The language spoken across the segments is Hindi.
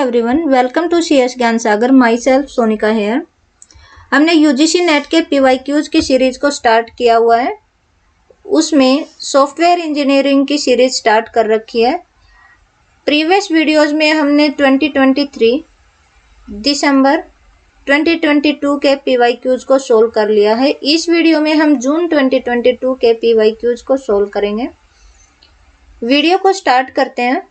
Everyone, welcome to CS Gyan Sagar. My self Sonika here. हमने यूजीसी नेट के पीवाईक्यूज की सीरीज को स्टार्ट किया हुआ है। उसमें सॉफ्टवेयर इंजीनियरिंग की सीरीज स्टार्ट कर रखी है। प्रीवियस वीडियोस में हमने 2023 दिसंबर 2022 के पीवाईक्यूज को सोल्व कर लिया है। इस वीडियो में हम जून 2022 के पीवाईक्यूज को सोल्व करेंगे। वीडियो को स्टार्ट करते हैं।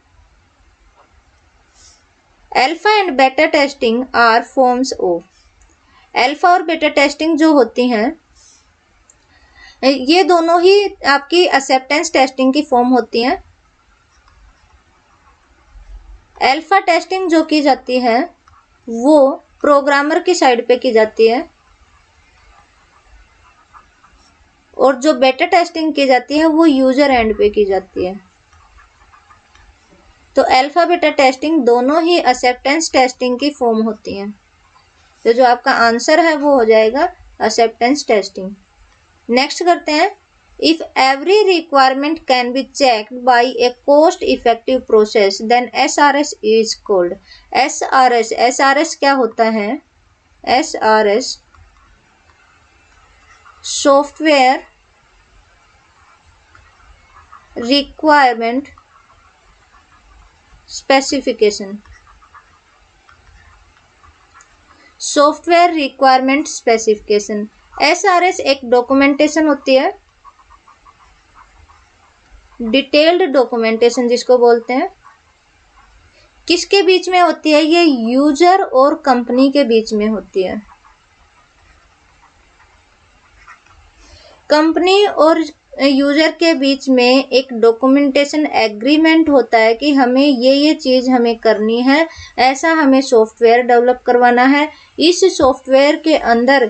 Alpha and beta testing are forms of. Alpha और बेटा टेस्टिंग जो होती हैं, ये दोनों ही आपकी एक्सेप्टेंस टेस्टिंग की फॉर्म होती हैं। अल्फा टेस्टिंग जो की जाती है वो प्रोग्रामर की साइड पे की जाती है, और जो बेटा टेस्टिंग की जाती है वो यूजर एंड पे की जाती है। तो अल्फा बेटा टेस्टिंग दोनों ही एक्सेप्टेंस टेस्टिंग की फॉर्म होती हैं। तो जो आपका आंसर है वो हो जाएगा एक्सेप्टेंस टेस्टिंग। नेक्स्ट करते हैं। If every requirement can be checked by a cost effective process then SRS is called. SRS क्या होता है? SRS software requirement specification. Software requirement specification, SRS एक डॉक्यूमेंटेशन होती है, डिटेल्ड डॉक्यूमेंटेशन जिसको बोलते हैं। किसके बीच में होती है? ये यूजर और कंपनी के बीच में होती है। कंपनी और यूजर के बीच में एक डॉक्यूमेंटेशन एग्रीमेंट होता है कि हमें ये चीज हमें करनी है, ऐसा हमें सॉफ्टवेयर डेवलप करवाना है। इस सॉफ्टवेयर के अंदर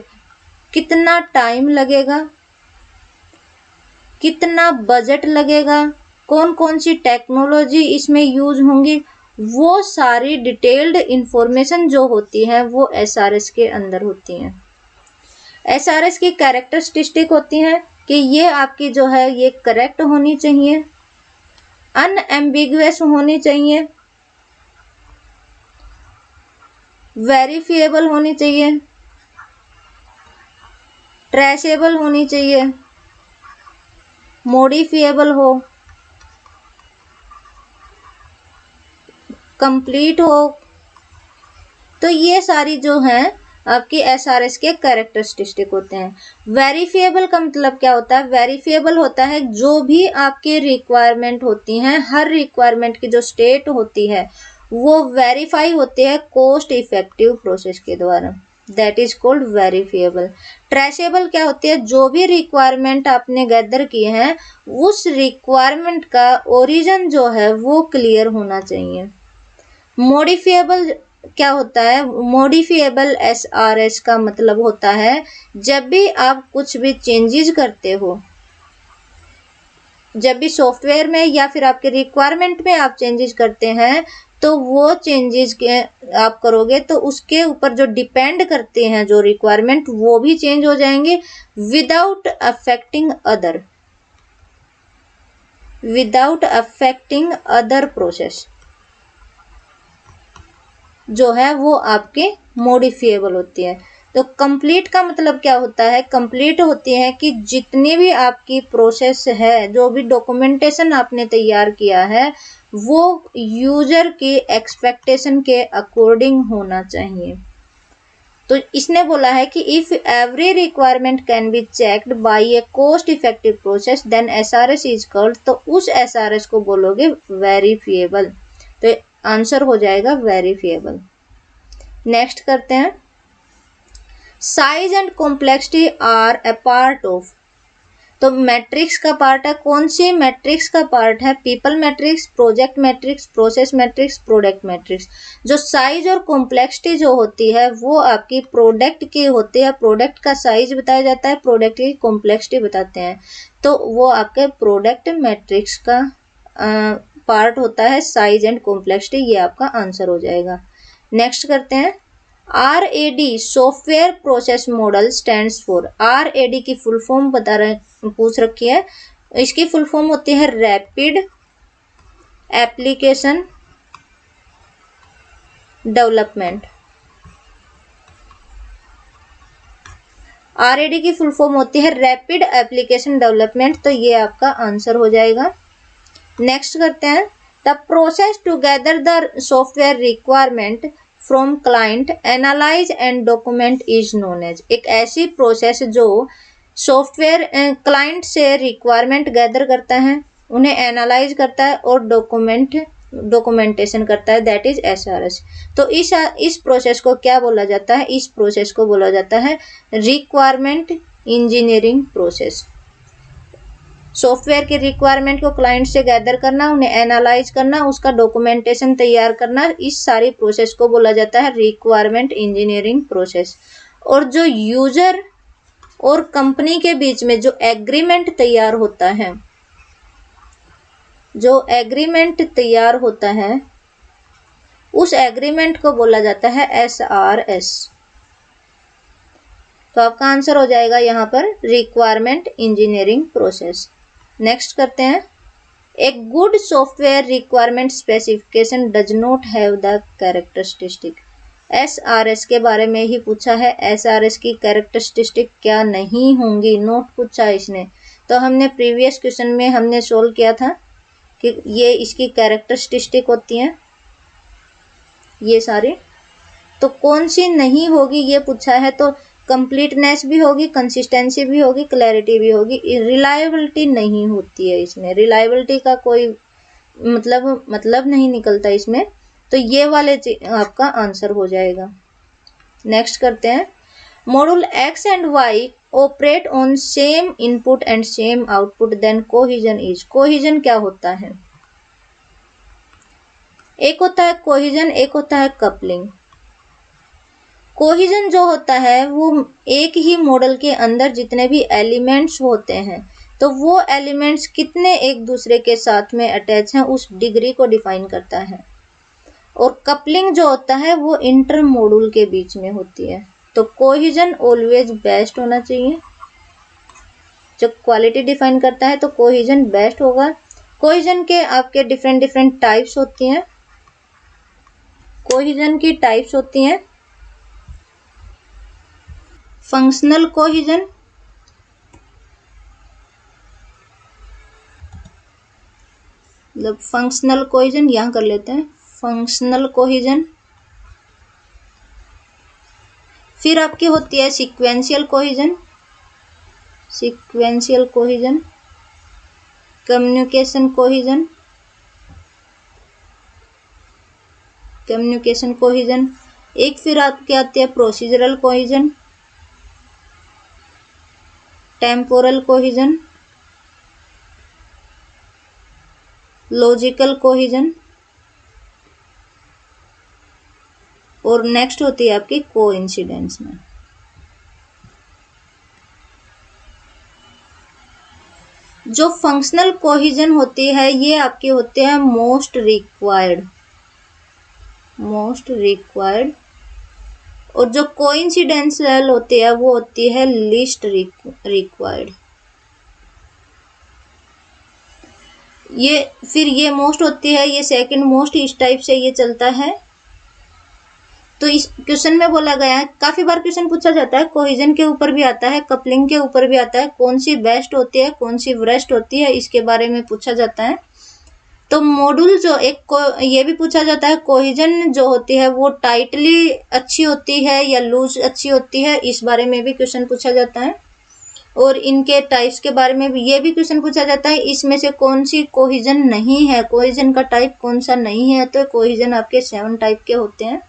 कितना टाइम लगेगा, कितना बजट लगेगा, कौन कौन सी टेक्नोलॉजी इसमें यूज होंगी, वो सारी डिटेल्ड इंफॉर्मेशन जो होती है वो एसआरएस के अंदर होती है। एसआरएस की कैरेक्टरिस्टिक होती हैं कि ये आपकी जो है ये करेक्ट होनी चाहिए, अनएम्बिगुअस होनी चाहिए, वेरीफिएबल होनी चाहिए, ट्रेसेबल होनी चाहिए, मॉडिफिएबल हो, कंप्लीट हो। तो ये सारी जो है आपकी एसआरएस के कैरेक्टरिस्टिक होते हैं। वेरीफिएबल का मतलब क्या होता है? वेरीफिएबल होता है जो भी आपकी रिक्वायरमेंट होती हैं, हर रिक्वायरमेंट की जो स्टेट होती है वो वेरीफाई होती है कॉस्ट इफेक्टिव प्रोसेस के द्वारा, that is called verifiable. Traceable क्या होती है? जो भी रिक्वायरमेंट आपने गैदर किए हैं उस रिक्वायरमेंट का ओरिजिन जो है वो क्लियर होना चाहिए। मॉडिफिएबल क्या होता है? मॉडिफिएबल एसआरएस का मतलब होता है जब भी आप कुछ भी चेंजेस करते हो, जब भी सॉफ्टवेयर में या फिर आपके रिक्वायरमेंट में आप चेंजेस करते हैं तो वो चेंजेस के आप करोगे तो उसके ऊपर जो डिपेंड करते हैं जो रिक्वायरमेंट वो भी चेंज हो जाएंगे विदाउट अफेक्टिंग अदर प्रोसेस जो है वो आपके मॉडिफिएबल होती है। तो कंप्लीट का मतलब क्या होता है? कंप्लीट होती है कि जितनी भी आपकी प्रोसेस है, जो भी डॉक्यूमेंटेशन आपने तैयार किया है वो यूजर की एक्सपेक्टेशन के अकॉर्डिंग होना चाहिए। तो इसने बोला है कि if every requirement can be checked by a cost effective process then SRS is called. तो उस एसआरएस को बोलोगे वेरीफिएबल। तो आंसर हो जाएगा वेरीफिएबल। नेक्स्ट करते हैं। Size and complexity are a part of. तो मैट्रिक्स का पार्ट है, कौन सी मैट्रिक्स का पार्ट है? People metrics, project metrics, process metrics, product metrics. जो साइज और कॉम्प्लेक्सिटी जो होती है वो आपकी प्रोडक्ट की होती है। प्रोडक्ट का साइज बताया जाता है, प्रोडक्ट की कॉम्प्लेक्सिटी बताते हैं, तो वो आपके प्रोडक्ट मैट्रिक्स का पार्ट होता है साइज एंड कॉम्प्लेक्सिटी। ये आपका आंसर हो जाएगा। नेक्स्ट करते हैं। RAD software process model stands for. RAD की फुल फॉर्म पूछ रखी है। इसकी फुल फॉर्म होती है रैपिड एप्लीकेशन डेवलपमेंट। RAD की फुल फॉर्म होती है रैपिड एप्लीकेशन डेवलपमेंट, तो ये आपका आंसर हो जाएगा। नेक्स्ट करते हैं, the process to gather the software requirement from client, analyse and document is known as. एक ऐसी प्रोसेस जो सॉफ्टवेयर क्लाइंट से रिक्वायरमेंट गैदर करता है, उन्हें एनालाइज करता है और डॉक्यूमेंटेशन करता है, दैट इज SRS। तो इस प्रोसेस को क्या बोला जाता है? इस प्रोसेस को बोला जाता है रिक्वायरमेंट इंजीनियरिंग प्रोसेस। सॉफ्टवेयर के रिक्वायरमेंट को क्लाइंट से गैदर करना, उन्हें एनालाइज करना, उसका डॉक्यूमेंटेशन तैयार करना, इस सारी प्रोसेस को बोला जाता है रिक्वायरमेंट इंजीनियरिंग प्रोसेस। और जो यूजर और कंपनी के बीच में जो एग्रीमेंट तैयार होता है, जो एग्रीमेंट तैयार होता है, उस एग्रीमेंट को बोला जाता है SRS। तो आपका आंसर हो जाएगा यहाँ पर रिक्वायरमेंट इंजीनियरिंग प्रोसेस। नेक्स्ट करते हैं, a good software requirement specification does not have the characteristic. SRS के बारे में ही पूछा है, SRS की कैरेक्टरिस्टिक क्या नहीं होंगी, नोट पूछा है इसने। तो हमने प्रीवियस क्वेश्चन में हमने सोल्व किया था कि ये इसकी कैरेक्टरिस्टिक होती हैं ये सारी। तो कौन सी नहीं होगी ये पूछा है, तो कंप्लीटनेस भी होगी, कंसिस्टेंसी भी होगी, क्लैरिटी भी होगी, रिलायबिलिटी नहीं होती है इसमें, रिलायबिलिटी का कोई मतलब नहीं निकलता इसमें। तो ये वाले आपका आंसर हो जाएगा। नेक्स्ट करते हैं, module X and Y operate on same input and same output, then cohesion is. Cohesion क्या होता है? एक होता है कोहिजन, एक होता है कपलिंग। कोहिजन जो होता है वो एक ही मॉडल के अंदर जितने भी एलिमेंट्स होते हैं, तो वो एलिमेंट्स कितने एक दूसरे के साथ में अटैच हैं उस डिग्री को डिफाइन करता है। और कपलिंग जो होता है वो इंटर मॉड्यूल के बीच में होती है। तो कोहिजन ऑलवेज बेस्ट होना चाहिए, जो क्वालिटी डिफाइन करता है, तो कोहिजन बेस्ट होगा। कोहिजन के आपके डिफरेंट टाइप्स होती हैं। कोहिजन की टाइप्स होती हैं फंक्शनल कोहिजन, मतलब फंक्शनल कोहिजन यहां कर लेते हैं, फंक्शनल कोहिजन। फिर आपकी होती है sequential cohesion, sequential cohesion, communication cohesion, communication cohesion. एक फिर आपके आती है procedural cohesion, temporal cohesion, logical cohesion, और नेक्स्ट होती है आपकी कोइंसिडेंस में। जो फंक्शनल कोहिजन होती है ये आपके होते हैं मोस्ट रिक्वायर्ड, मोस्ट रिक्वायर्ड। और जो कोइंसिडेंशियल होती है वो होती है लीस्ट रिक्वायर्ड। ये फिर ये मोस्ट होती है, ये सेकंड मोस्ट, इस टाइप से ये चलता है। तो इस क्वेश्चन में बोला गया है, काफी बार क्वेश्चन पूछा जाता है, कोहिजन के ऊपर भी आता है, कपलिंग के ऊपर भी आता है, कौन सी बेस्ट होती है कौन सी वर्स्ट होती है इसके बारे में पूछा जाता है। तो मॉड्यूल जो ये भी पूछा जाता है, कोहिजन जो होती है वो टाइटली अच्छी होती है या लूज अच्छी होती है, इस बारे में भी क्वेश्चन पूछा जाता है। और इनके टाइप्स के बारे में भी ये भी क्वेश्चन पूछा जाता है, इसमें से कौन सी कोहिजन नहीं है, कोहिजन का टाइप कौन सा नहीं है। तो कोहिजन आपके 7 टाइप के होते हैं।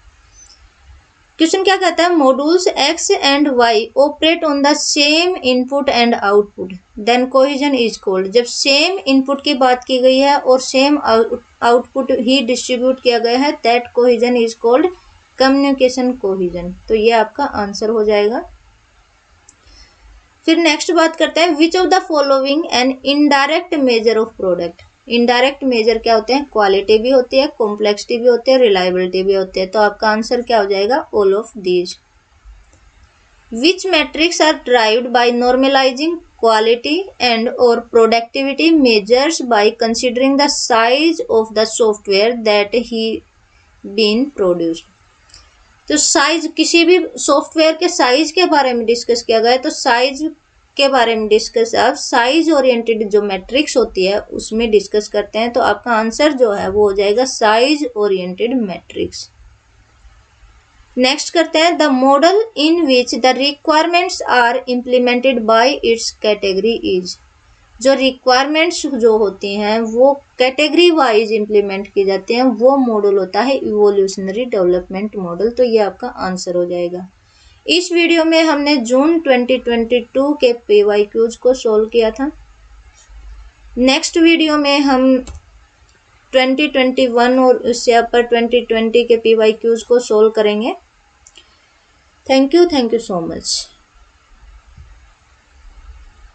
क्वेश्चन क्या कहता है, modules X and Y operate on the same input and output, then cohesion is called. जब सेम इनपुट की बात की गई है और सेम आउटपुट ही डिस्ट्रीब्यूट किया गया है, that cohesion is called communication cohesion. तो ये आपका आंसर हो जाएगा। फिर नेक्स्ट बात करते हैं, which of the following an indirect measure of product. Indirect measure क्या होते हैं, क्वालिटी भी होती है, कॉम्प्लेक्सिटी भी होती है, रिलायबिलिटी भी होती है। तो आपका आंसर क्या हो जाएगा, all of these. Which metrics are derived by normalizing quality and और productivity measures by considering the size of the software that he been produced. तो साइज, किसी भी सॉफ्टवेयर के साइज के बारे में डिस्कस किया गया है, तो साइज के बारे में डिस्कस, आप साइज ओरिएंटेड जो मैट्रिक्स होती है उसमें डिस्कस करते हैं, तो आपका आंसर जो है वो हो जाएगा साइज ओरिएंटेड मैट्रिक्स। नेक्स्ट करते हैं, the model in which the requirements are implemented by its category is. जो रिक्वायरमेंट्स जो होती हैं वो कैटेगरी वाइज इम्प्लीमेंट की जाती हैं, वो मॉडल होता है इवोल्यूशनरी डेवलपमेंट मॉडल। तो ये आपका आंसर हो जाएगा। इस वीडियो में हमने जून 2022 के PYQs को सोल्व किया था। नेक्स्ट वीडियो में हम 2021 और उससे ऊपर 2020 के PYQs को सोल्व करेंगे। Thank you so much.